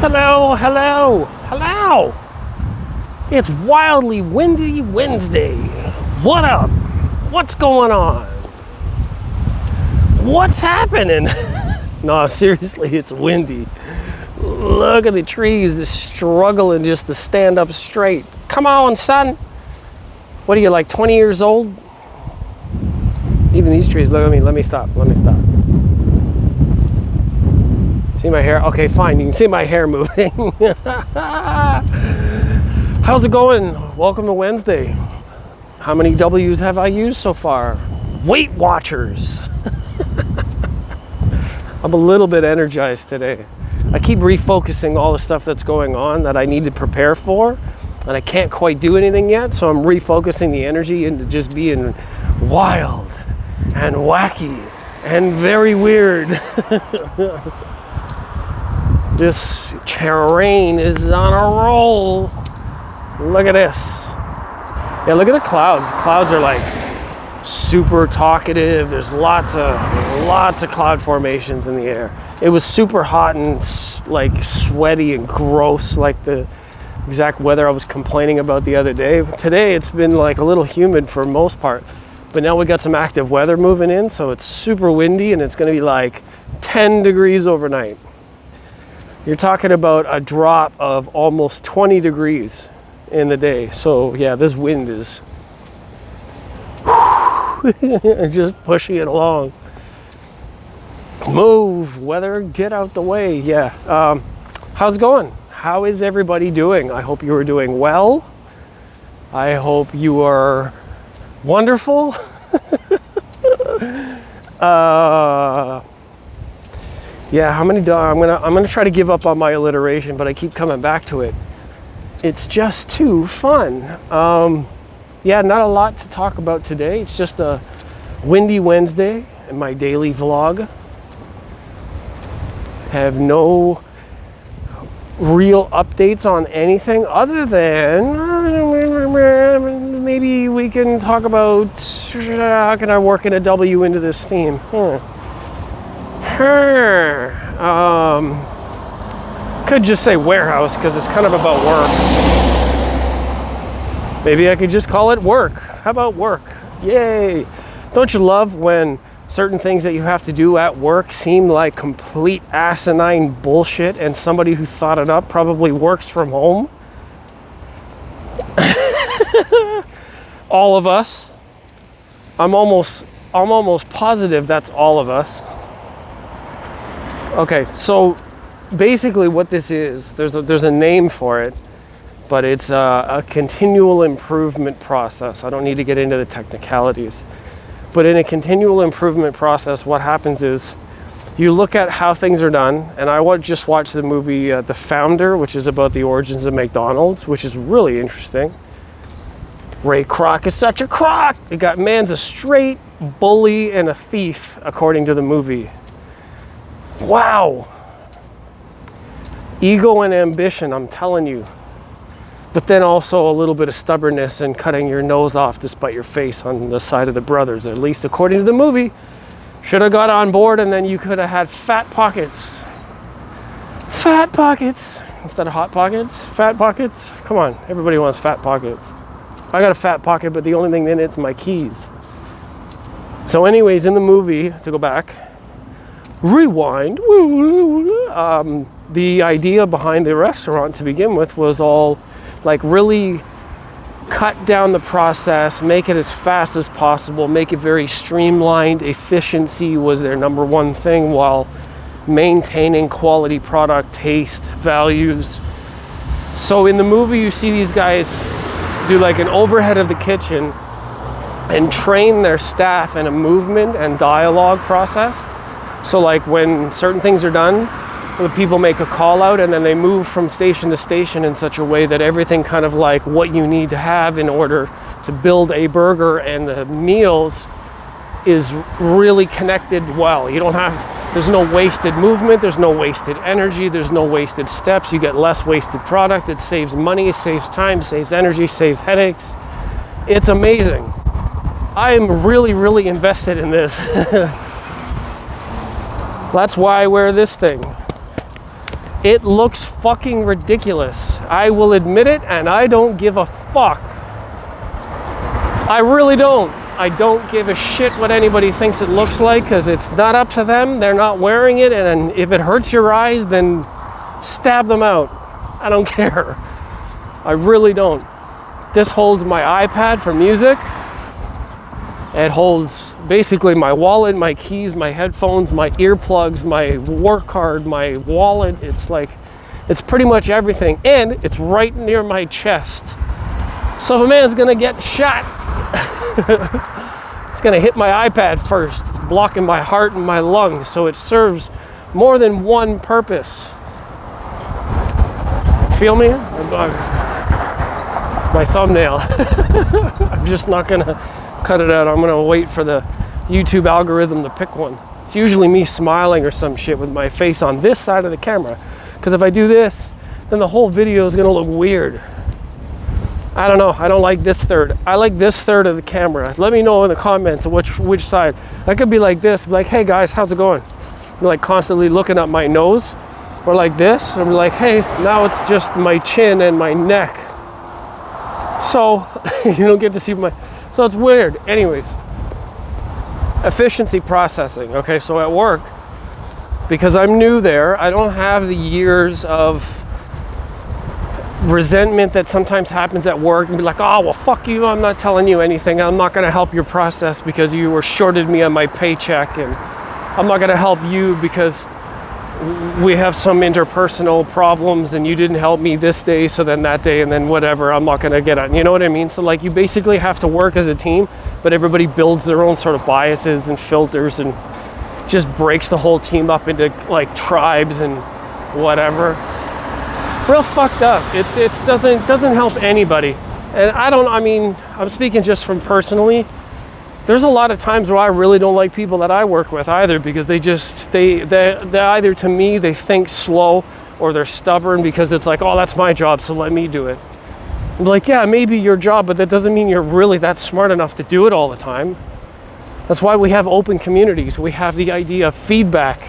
Hello, hello, hello. It's wildly windy Wednesday. What up? What's going on? What's happening? No, seriously, it's windy. Look at the trees, they're struggling just to stand up straight. Come on, son. What are you, like 20 years old? Even these trees, look at me, let me stop. See my hair? Okay, fine, you can see my hair moving. How's it going? Welcome to Wednesday. How many W's have I used so far? Weight Watchers. I'm a little bit energized today. I keep refocusing all the stuff that's going on that I need to prepare for, and I can't quite do anything yet, so I'm refocusing the energy into just being wild and wacky and very weird. This terrain is on a roll. Look at this. Yeah, look at the clouds. The clouds are like super talkative. There's lots of cloud formations in the air. It was super hot and like sweaty and gross, like the exact weather I was complaining about the other day. Today it's been like a little humid for most part, but now we got some active weather moving in, so it's super windy and it's going to be like 10 degrees overnight. You're talking about a drop of almost 20 degrees in the day. So yeah, this wind is just pushing it along. Move, weather, get out the way. Yeah. How's it going? How is everybody doing? I hope you are doing well. I hope you are wonderful. Yeah, how many I'm gonna try to give up on my alliteration, but I keep coming back to it. It's just too fun. Yeah, not a lot to talk about today. It's just a windy Wednesday in my daily vlog. Have no real updates on anything other than maybe we can talk about how can I work in a W into this theme. Could just say warehouse because it's kind of about work. Maybe I could just call it work. How about work? Yay! Don't you love when certain things that you have to do at work seem like complete asinine bullshit and somebody who thought it up probably works from home? All of us. I'm almost positive that's all of us. Okay, so basically what this is, there's a name for it, but it's a continual improvement process. I don't need to get into the technicalities. But in a continual improvement process, what happens is you look at how things are done, and I just watched the movie The Founder, which is about the origins of McDonald's, which is really interesting. Ray Kroc is such a crock! Man's a straight bully and a thief, according to the movie. Wow. Ego and ambition, I'm telling you. But then also a little bit of stubbornness and cutting your nose off despite your face on the side of the brothers, at least according to the movie. Should have got on board and then you could have had fat pockets. Fat pockets instead of hot pockets. Fat pockets. Come on, everybody wants fat pockets. I got a fat pocket, but the only thing in it's my keys. So anyways, in the movie, to go back, rewind, the idea behind the restaurant to begin with was all like really cut down the process, make it as fast as possible, make it very streamlined. Efficiency was their number one thing while maintaining quality product, taste, values. So in the movie you see these guys do like an overhead of the kitchen and train their staff in a movement and dialogue process. So like when certain things are done, the people make a call out and then they move from station to station in such a way that everything kind of like what you need to have in order to build a burger and the meals is really connected well. There's no wasted movement, there's no wasted energy, there's no wasted steps. You get less wasted product. It saves money, saves time, saves energy, saves headaches. It's amazing. I am really, really invested in this. That's why I wear this thing. It looks fucking ridiculous. I will admit it, and I don't give a fuck. I really don't. I don't give a shit what anybody thinks it looks like, because it's not up to them. They're not wearing it, and if it hurts your eyes, then stab them out. I don't care. I really don't. This holds my iPad for music. It holds basically my wallet, my keys, my headphones, my earplugs, my work card, my wallet. It's like, it's pretty much everything. And it's right near my chest. So if a man's gonna get shot, it's gonna hit my iPad first. It's blocking my heart and my lungs. So it serves more than one purpose. Feel me? My thumbnail. I'm just not gonna cut it out. I'm gonna wait for the YouTube algorithm to pick one. It's usually me smiling or some shit with my face on this side of the camera, because if I do this, then the whole video is gonna look weird. I don't know. I don't like this third. I like this third of the camera. Let me know in the comments which side. I could be like this, be like, hey guys, how's it going? Be like constantly looking up my nose, or like this, and be like, hey, now it's just my chin and my neck. So you don't get to see my. So it's weird. Anyways, efficiency processing. Okay, so at work, because I'm new there, I don't have the years of resentment that sometimes happens at work, and be like, oh, well, fuck you, I'm not telling you anything. I'm not going to help your process because you were shorted me on my paycheck, and I'm not going to help you because we have some interpersonal problems and you didn't help me this day, so then that day, and then whatever, I'm not going to get on. You know what I mean? So like, you basically have to work as a team, but everybody builds their own sort of biases and filters, and just breaks the whole team up into like tribes and whatever. Real fucked up. It doesn't help anybody. And I'm speaking just from personally. There's a lot of times where I really don't like people that I work with either, because they either, to me, they think slow, or they're stubborn because it's like, oh, that's my job, so let me do it. I'm like, yeah, maybe your job, but that doesn't mean you're really that smart enough to do it all the time. That's why we have open communities. We have the idea of feedback.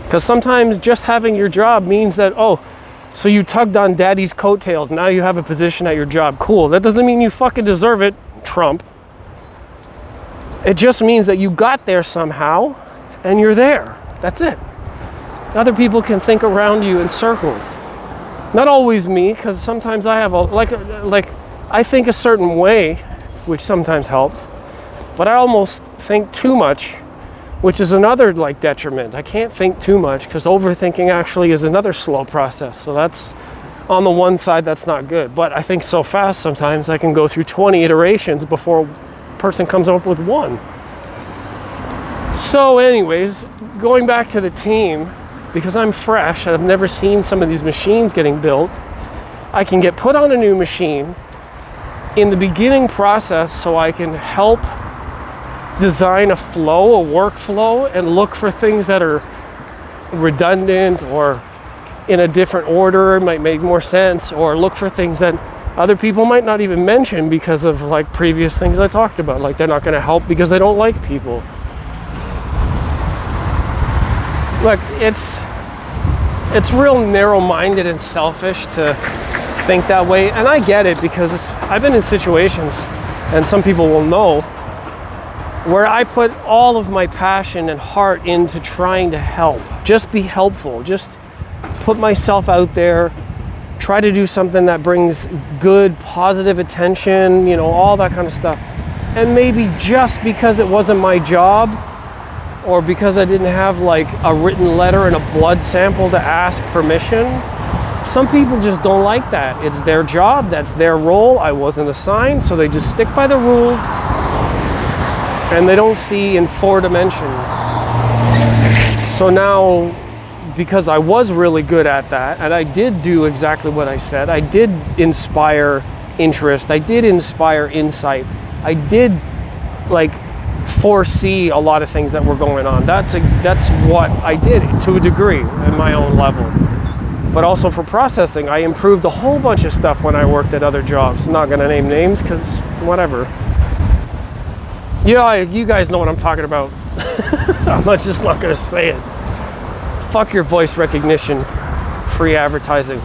Because sometimes just having your job means that, oh, so you tugged on daddy's coattails, now you have a position at your job. Cool. That doesn't mean you fucking deserve it, Trump. It just means that you got there somehow, and you're there. That's it. Other people can think around you in circles. Not always me, because sometimes I have I think a certain way, which sometimes helps, but I almost think too much, which is another like detriment. I can't think too much, because overthinking actually is another slow process. So that's, on the one side, that's not good. But I think so fast sometimes I can go through 20 iterations before person comes up with one. So anyways, going back to the team, because I'm fresh, I've never seen some of these machines getting built, I can get put on a new machine in the beginning process, so I can help design a flow, a workflow, and look for things that are redundant or in a different order, might make more sense, or look for things that other people might not even mention because of like previous things I talked about. Like, they're not going to help because they don't like people. Look, it's real narrow-minded and selfish to think that way. And I get it, because I've been in situations, and some people will know, where I put all of my passion and heart into trying to help. Just be helpful. Just put myself out there. Try to do something that brings good, positive attention, all that kind of stuff. And maybe just because it wasn't my job, or because I didn't have like a written letter and a blood sample to ask permission, some people just don't like that. It's their job, that's their role. I wasn't assigned, so they just stick by the rules, and they don't see in 4 dimensions. So now, because I was really good at that, and I did do exactly what I said. I did inspire interest. I did inspire insight. I did foresee a lot of things that were going on. That's what I did to a degree at my own level. But also for processing, I improved a whole bunch of stuff when I worked at other jobs. I'm not gonna name names, because whatever. Yeah, you guys know what I'm talking about. I'm just not gonna say it. Fuck your voice recognition. free advertising.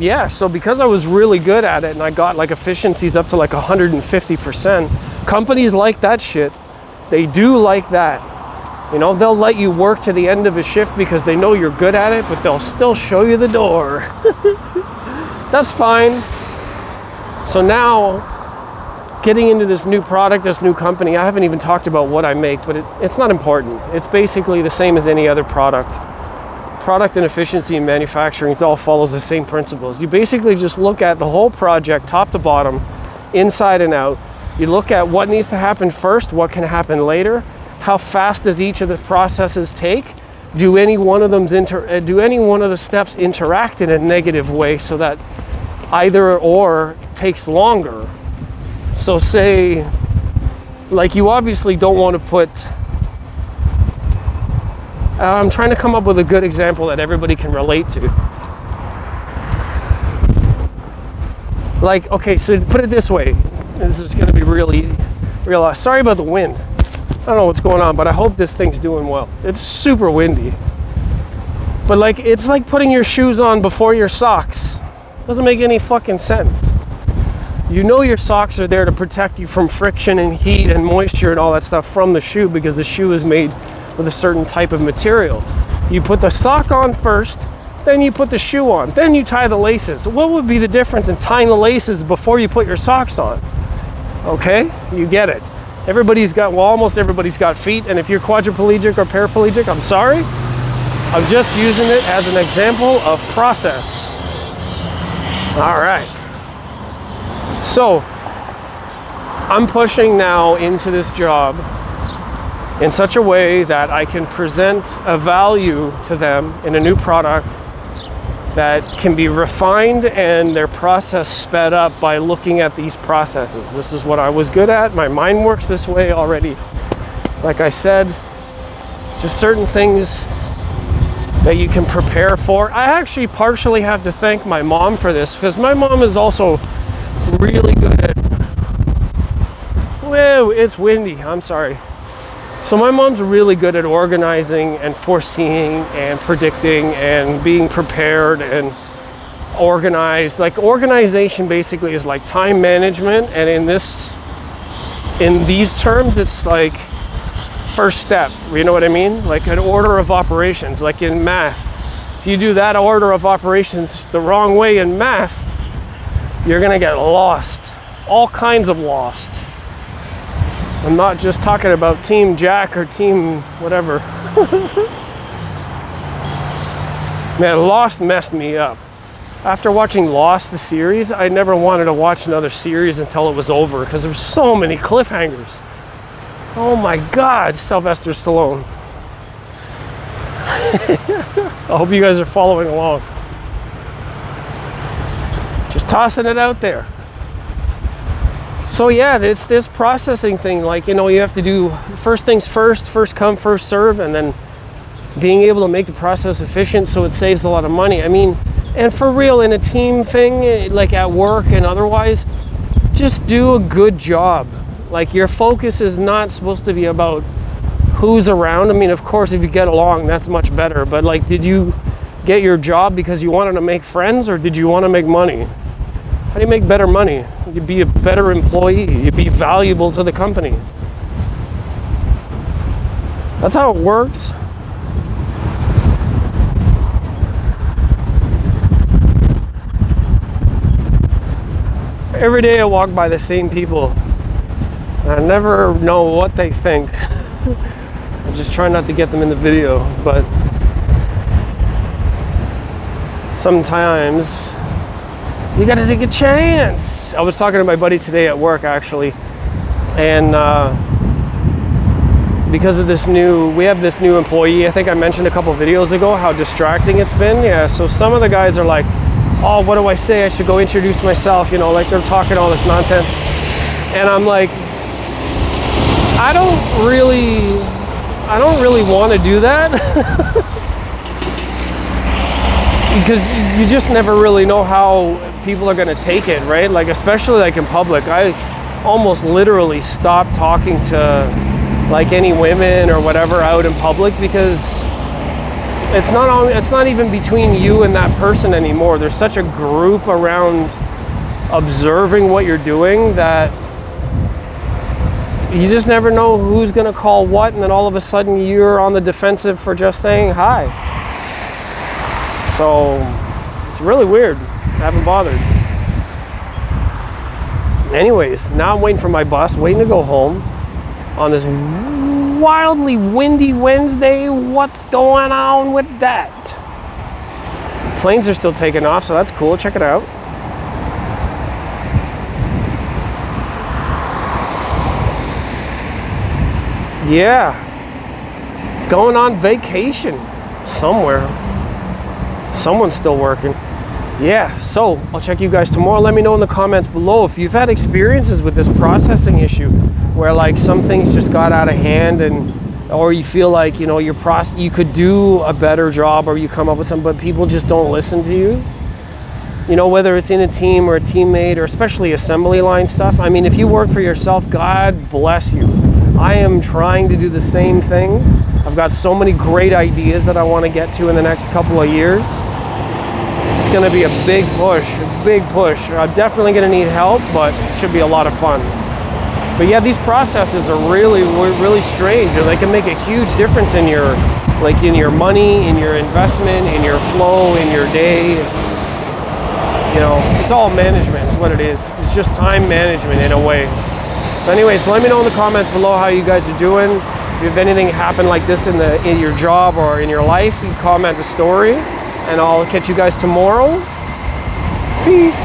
Yeah, so because I was really good at it and I got like efficiencies up to like 150%, companies like that shit. They do like that. You know, they'll let you work to the end of a shift because they know you're good at it, but they'll still show you the door. That's fine. So now, getting into this new product, this new company, I haven't even talked about what I make, but it's not important. It's basically the same as any other product. Product and efficiency in manufacturing, it all follows the same principles. You basically just look at the whole project, top to bottom, inside and out. You look at what needs to happen first, what can happen later, how fast does each of the processes take, do any one of the steps interact in a negative way so that either or takes longer. So say, like, you obviously don't want to put, I'm trying to come up with a good example that everybody can relate to. Like, okay, so put it this way. This is going to be real. Sorry about the wind. I don't know what's going on, but I hope this thing's doing well. It's super windy. But like, it's like putting your shoes on before your socks. Doesn't make any fucking sense. You know your socks are there to protect you from friction and heat and moisture and all that stuff from the shoe because the shoe is made with a certain type of material. You put the sock on first, then you put the shoe on, then you tie the laces. What would be the difference in tying the laces before you put your socks on? Okay, you get it. Almost everybody's got feet, and if you're quadriplegic or paraplegic, I'm sorry. I'm just using it as an example of process. All right. So, I'm pushing now into this job in such a way that I can present a value to them in a new product that can be refined and their process sped up by looking at these processes. This is what I was good at. My mind works this way already. Like I said, just certain things that you can prepare for. I actually partially have to thank my mom for this because my mom is also really good at, whoa, it's windy, I'm sorry. So my mom's really good at organizing and foreseeing and predicting and being prepared and organized. Like, organization basically is like time management, and in these terms, it's like first step. You know what I mean? Like an order of operations, like in math. If you do that order of operations the wrong way in math, you're gonna get lost. All kinds of lost. I'm not just talking about Team Jack or Team whatever. Man, Lost messed me up. After watching Lost, the series, I never wanted to watch another series until it was over because there's so many cliffhangers. Oh my God, Sylvester Stallone. I hope you guys are following along. Just tossing it out there. So yeah, it's this processing thing, like, you know, you have to do first things first come, first serve, and then being able to make the process efficient so it saves a lot of money. I mean, and for real, in a team thing, like at work and otherwise, just do a good job. Like, your focus is not supposed to be about who's around. I mean, of course, if you get along, that's much better. But like, did you get your job because you wanted to make friends, or did you want to make money? How do you make better money? You'd be a better employee. You'd be valuable to the company. That's how it works. Every day I walk by the same people. And I never know what they think. I just try not to get them in the video, but sometimes you gotta take a chance. I was talking to my buddy today at work, actually, and because of we have this new employee. I think I mentioned a couple videos ago how distracting it's been. Yeah, so some of the guys are like, oh, what do I say? I should go introduce myself, you know, like they're talking all this nonsense. And I'm like, I don't really want to do that. Because you just never really know how people are going to take it, right? Like, especially like in public, I almost literally stopped talking to like any women or whatever out in public because it's not even between you and that person anymore. There's such a group around observing what you're doing that you just never know who's going to call what, and then all of a sudden you're on the defensive for just saying hi. So it's really weird. I haven't bothered. Anyways, now I'm waiting for my bus, waiting to go home on this wildly windy Wednesday. What's going on with that? Planes are still taking off, so that's cool. Check it out. Yeah, going on vacation somewhere. Someone's still working. Yeah, so I'll check you guys tomorrow. Let me know in the comments below if you've had experiences with this processing issue where like some things just got out of hand, and or you feel like, you know, you could do a better job, or you come up with something but people just don't listen to you. You know, whether it's in a team or a teammate, or especially assembly line stuff. I mean, if you work for yourself, God bless you. I am trying to do the same thing. I've got so many great ideas that I want to get to in the next couple of years. It's going to be a big push, I'm definitely going to need help, but it should be a lot of fun. But yeah, these processes are really strange, and they can make a huge difference in your, like in your money, in your investment, in your flow, in your day. You know, it's all management is what it is. It's just time management in a way. So anyways, let me know in the comments below how you guys are doing. If you have anything happen like this in your job or in your life, you comment a story, and I'll catch you guys tomorrow. Peace.